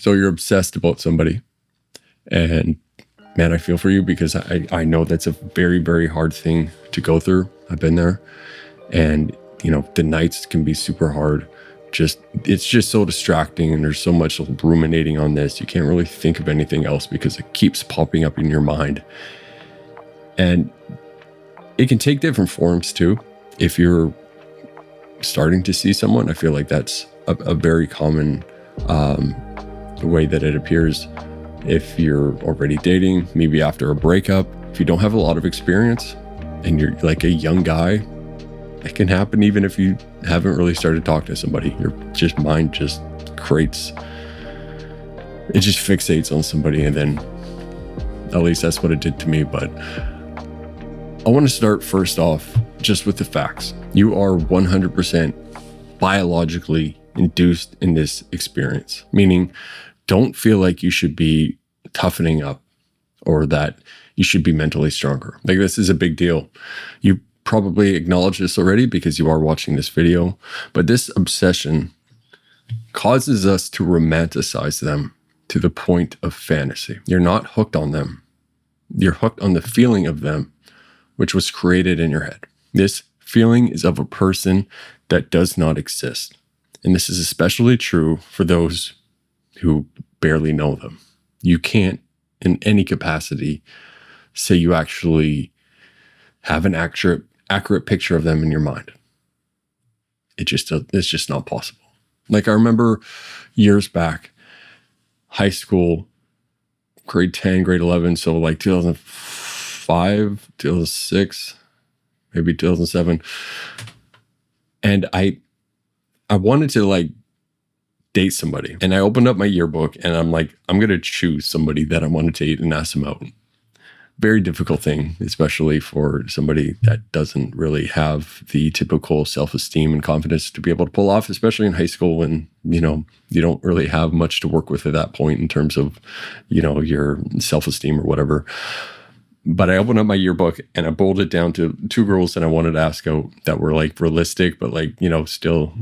So you're obsessed about somebody, and man, I feel for you because I know that's a very, very hard thing to go through. I've been there, and the nights can be super hard. It's just so distracting, and there's so much ruminating on this. You can't really think of anything else because it keeps popping up in your mind. And it can take different forms too. If you're starting to see someone, I feel like that's a very common way that it appears. If you're already dating, maybe after a breakup, if you don't have a lot of experience and you're like a young guy, it can happen even if you haven't really started talking to somebody. Your mind just fixates on somebody, and then at least that's what it did to me. But I want to start first off just with the facts. You are 100% biologically induced in this experience, meaning don't feel like you should be toughening up or that you should be mentally stronger. Like, this is a big deal. You probably acknowledge this already because you are watching this video, but this obsession causes us to romanticize them to the point of fantasy. You're not hooked on them. You're hooked on the feeling of them, which was created in your head. This feeling is of a person that does not exist. And this is especially true for those who barely know them. You can't, in any capacity, say you actually have an accurate picture of them in your mind. It's just not possible. Like, I remember years back, high school, grade 10, grade 11, so like 2005, 2006, maybe 2007. And I wanted to like date somebody. And I opened up my yearbook and I'm like, I'm going to choose somebody that I want to date and ask them out. Very difficult thing, especially for somebody that doesn't really have the typical self-esteem and confidence to be able to pull off, especially in high school when, you don't really have much to work with at that point in terms of, your self-esteem or whatever. But I opened up my yearbook and I boiled it down to 2 girls that I wanted to ask out that were like realistic, but like, still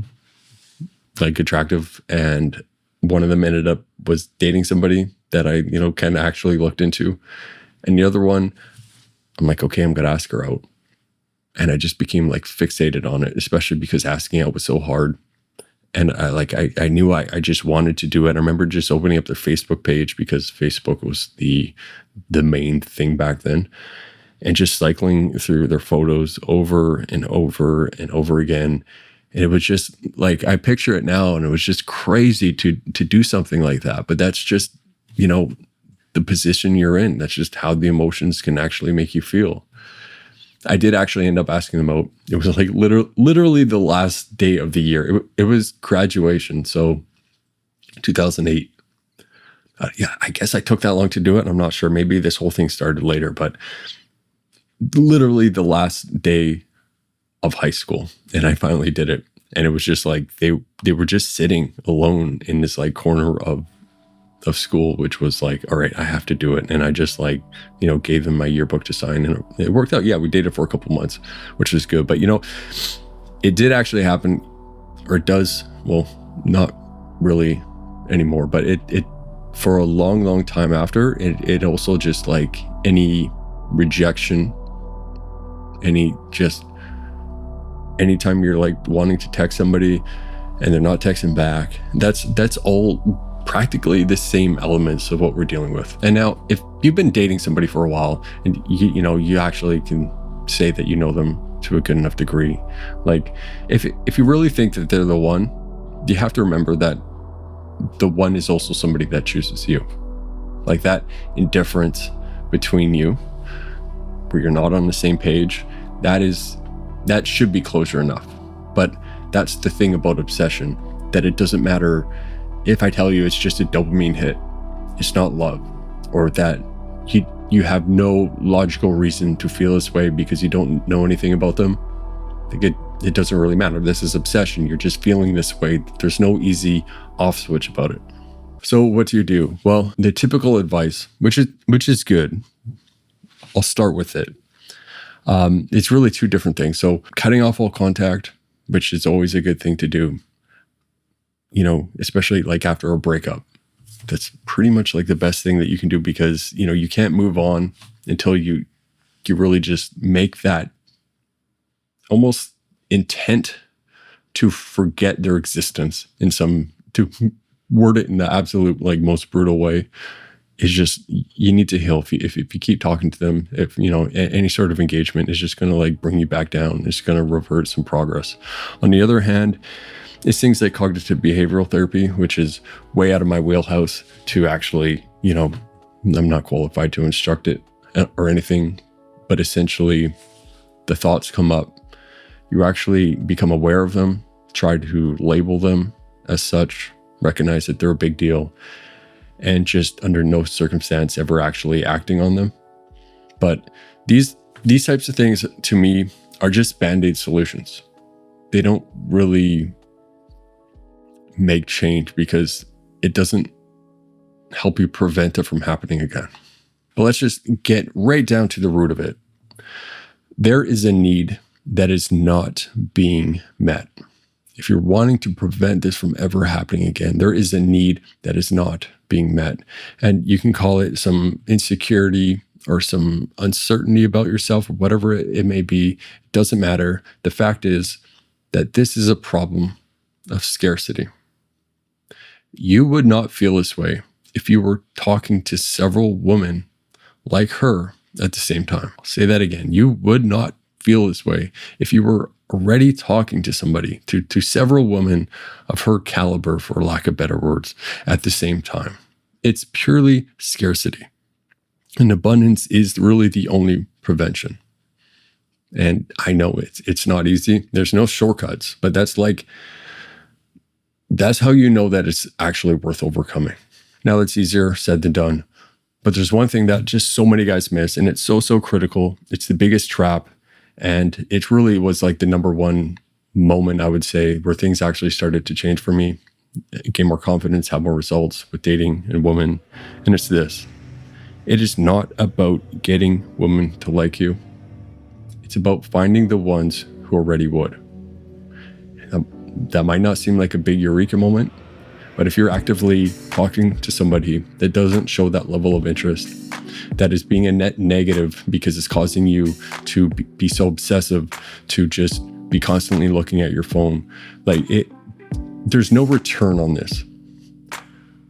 like attractive. And one of them was dating somebody that I, kind of actually looked into. And the other one, I'm like, okay, I'm going to ask her out. And I just became like fixated on it, especially because asking out was so hard. And I knew I just wanted to do it. I remember just opening up their Facebook page because Facebook was the main thing back then, and just cycling through their photos over and over and over again. And it was just like, I picture it now, and it was just crazy to do something like that. But that's just, the position you're in. That's just how the emotions can actually make you feel. I did actually end up asking them out. It was like literally the last day of the year. It was graduation. So 2008. Yeah, I guess I took that long to do it. I'm not sure. Maybe this whole thing started later, but literally the last day of high school. And I finally did it. And it was just like, they were just sitting alone in this like corner of school, which was like, all right, I have to do it. And I just like, gave them my yearbook to sign, and it worked out. Yeah, we dated for a couple months, which was good. But it did actually happen, or it does, well, not really anymore, but it for a long, long time after, it also just like any rejection, anytime you're like wanting to text somebody and they're not texting back, that's all practically the same elements of what we're dealing with. And now, if you've been dating somebody for a while and you actually can say that you know them to a good enough degree, like if you really think that they're the one, you have to remember that the one is also somebody that chooses you. Like, that indifference between you, where you're not on the same page, that should be closure enough. But that's the thing about obsession, that it doesn't matter if I tell you it's just a dopamine hit, it's not love, or that you have no logical reason to feel this way because you don't know anything about them. Like, it doesn't really matter. This is obsession. You're just feeling this way. There's no easy off switch about it. So what do you do? Well, the typical advice, which is good, I'll start with it. It's really 2 different things. So cutting off all contact, which is always a good thing to do, especially like after a breakup. that's pretty much like the best thing that you can do, because, you know, you can't move on until you really just make that almost intent to forget their existence to word it in the absolute like most brutal way. Is just, you need to heal. If you keep talking to them, if you know any sort of engagement is just going to like bring you back down, it's going to revert some progress. On the other hand, it's things like cognitive behavioral therapy, which is way out of my wheelhouse to actually, you know, I'm not qualified to instruct it or anything, but essentially the thoughts come up, you actually become aware of them, try to label them as such, recognize that they're a big deal, and just under no circumstance ever actually acting on them. But these types of things to me are just band-aid solutions. They don't really make change because it doesn't help you prevent it from happening again. But let's just get right down to the root of it. There is a need that is not being met. If you're wanting to prevent this from ever happening again, there is a need that is not being met. And you can call it some insecurity or some uncertainty about yourself or whatever it may be. It doesn't matter. The fact is that this is a problem of scarcity. You would not feel this way if you were talking to several women like her at the same time. I'll say that again. You would not feel this way if you were already talking to somebody, to several women of her caliber, for lack of better words, at the same time. It's purely scarcity. And abundance is really the only prevention. And I know it's not easy. There's no shortcuts, but that's how you know that it's actually worth overcoming. Now, it's easier said than done, but there's one thing that just so many guys miss, and it's so critical. It's the biggest trap. And it really was like the number one moment, I would say, where things actually started to change for me, gain more confidence, have more results with dating and women. And it's this: it is not about getting women to like you. It's about finding the ones who already would. That might not seem like a big eureka moment, but if you're actively talking to somebody that doesn't show that level of interest, that is being a net negative because it's causing you to be so obsessive, to just be constantly looking at your phone, there's no return on this.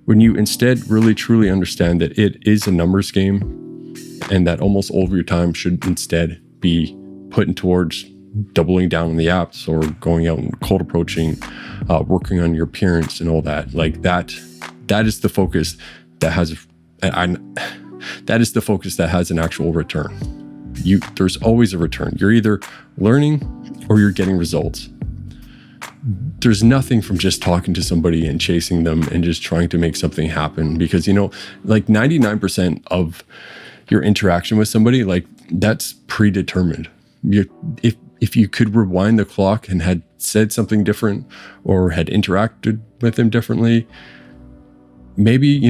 When you instead really truly understand that it is a numbers game, and that almost all of your time should instead be put in towards doubling down on the apps or going out and cold approaching, working on your appearance and all that, that is the focus that has an actual return. There's always a return. You're either learning or you're getting results. There's nothing from just talking to somebody and chasing them and just trying to make something happen, because, 99% of your interaction with somebody, that's predetermined. If you could rewind the clock and had said something different or had interacted with them differently, maybe,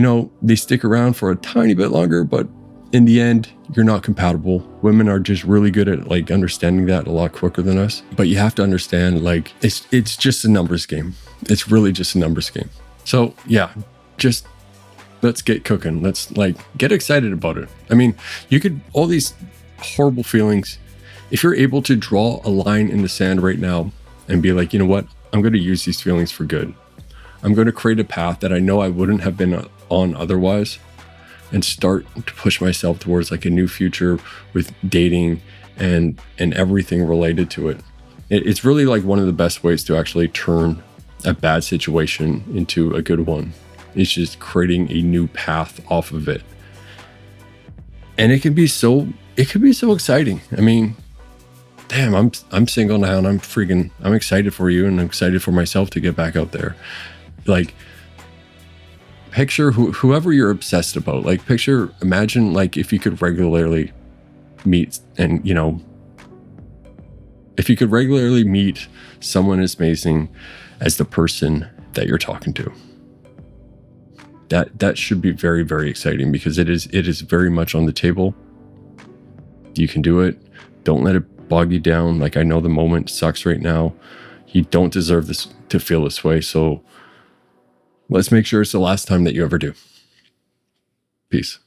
they stick around for a tiny bit longer, but in the end, you're not compatible. Women are just really good at understanding that a lot quicker than us. But you have to understand, it's just a numbers game. It's really just a numbers game. So yeah, just let's get cooking. Let's get excited about it. I mean, all these horrible feelings, if you're able to draw a line in the sand right now and be like, you know what, I'm going to use these feelings for good. I'm going to create a path that I know I wouldn't have been on otherwise, and start to push myself towards a new future with dating and everything related to it. It's really one of the best ways to actually turn a bad situation into a good one. It's just creating a new path off of it. And it can be so exciting. I mean, damn, I'm single now and I'm excited for you, and I'm excited for myself to get back out there. Picture whoever you're obsessed about. Imagine if you could regularly meet if you could regularly meet someone as amazing as the person that you're talking to. That should be very, very exciting, because it is very much on the table. You can do it. Don't let it bog you down. I know the moment sucks right now. You don't deserve to feel this way. So let's make sure it's the last time that you ever do. Peace.